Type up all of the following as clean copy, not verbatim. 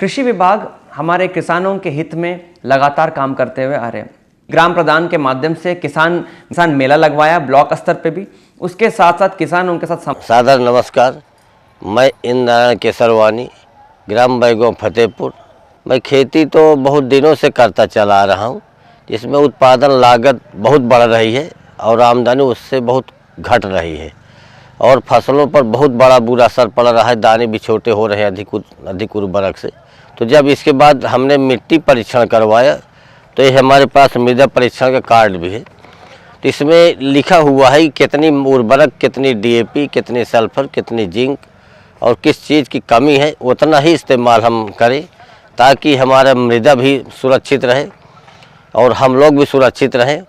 कृषि विभाग हमारे किसानों के हित में लगातार काम करते हुए आ रहे हैं। ग्राम प्रधान के माध्यम से किसान मेला लगवाया ब्लॉक स्तर पे भी, उसके साथ साथ किसानों के साथ सादर नमस्कार। मैं इंद्र नारायण केसरवानी, ग्राम बैगों फतेहपुर। मैं खेती तो बहुत दिनों से करता चला आ रहा हूँ, जिसमें उत्पादन लागत बहुत बढ़ रही है और आमदनी उससे बहुत घट रही है और फसलों पर बहुत बड़ा बुरा असर पड़ रहा है। दाने भी छोटे हो रहे हैं अधिक उर्वरक से। तो जब इसके बाद हमने मिट्टी परीक्षण करवाया तो ये हमारे पास मृदा परीक्षण का कार्ड भी है। तो इसमें लिखा हुआ है कि कितनी उर्वरक, कितनी डीएपी, कितनी सल्फर, कितनी जिंक और किस चीज़ की कमी है, उतना ही इस्तेमाल हम करें ताकि हमारा मृदा भी सुरक्षित रहे और हम लोग भी सुरक्षित रहें।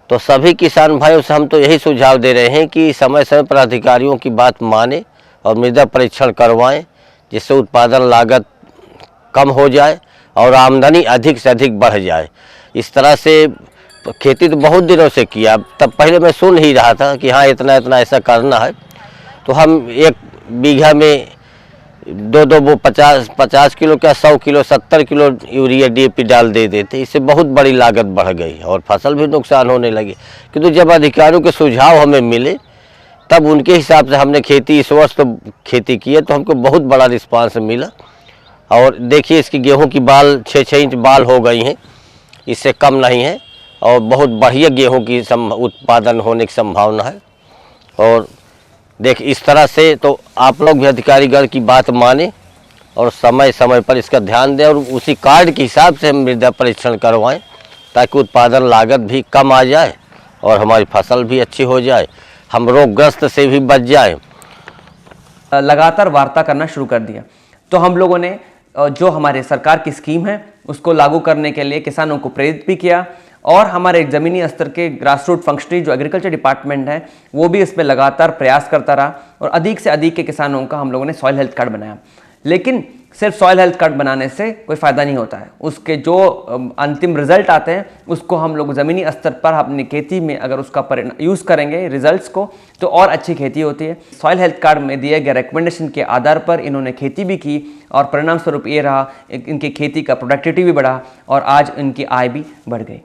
तो सभी किसान भाइयों से हम तो यही सुझाव दे रहे हैं कि समय समय पर अधिकारियों की बात माने और मृदा परीक्षण करवाएं, जिससे उत्पादन लागत कम हो जाए और आमदनी अधिक से अधिक बढ़ जाए। इस तरह से तो खेती तो बहुत दिनों से किया, तब पहले मैं सुन ही रहा था कि हाँ इतना इतना ऐसा करना है। तो हम 1 बीघा में दो वो 50 किलो का 100 किलो 70 किलो यूरिया डीएपी डाल देते। इससे बहुत बड़ी लागत बढ़ गई और फसल भी नुकसान होने लगी। किंतु जब अधिकारियों के सुझाव हमें मिले तब उनके हिसाब से हमने खेती इस वर्ष तो खेती की है, तो हमको बहुत बड़ा रिस्पांस मिला। और देखिए इसकी गेहूं की बाल 6-6 इंच बाल हो गई हैं, इससे कम नहीं है और बहुत बढ़िया गेहूं की उत्पादन होने की संभावना है। और देख इस तरह से तो आप लोग भी अधिकारीगण की बात माने और समय समय पर इसका ध्यान दें और उसी कार्ड के हिसाब से हम मृदा परीक्षण करवाएं ताकि उत्पादन लागत भी कम आ जाए और हमारी फसल भी अच्छी हो जाए, हम रोगग्रस्त से भी बच जाएं। लगातार वार्ता करना शुरू कर दिया। तो हम लोगों ने जो हमारे सरकार की स्कीम है उसको लागू करने के लिए किसानों को प्रेरित भी किया और हमारे ज़मीनी स्तर के ग्रास रूट फंक्शनरी जो एग्रीकल्चर डिपार्टमेंट है वो भी इस पर लगातार प्रयास करता रहा और अधिक से अधिक के किसानों का हम लोगों ने सॉइल हेल्थ कार्ड बनाया। लेकिन सिर्फ सॉइल हेल्थ कार्ड बनाने से कोई फ़ायदा नहीं होता है, उसके जो अंतिम रिजल्ट आते हैं उसको हम लोग ज़मीनी स्तर पर अपनी खेती में अगर उसका यूज़ करेंगे रिजल्ट्स को तो और अच्छी खेती होती है। सॉइल हेल्थ कार्ड में दिए गए रिकमेंडेशन के आधार पर इन्होंने खेती भी की और परिणाम स्वरूप ये रहा इनकी खेती का प्रोडक्टिविटी भी बढ़ा और आज इनकी आय भी बढ़ गई।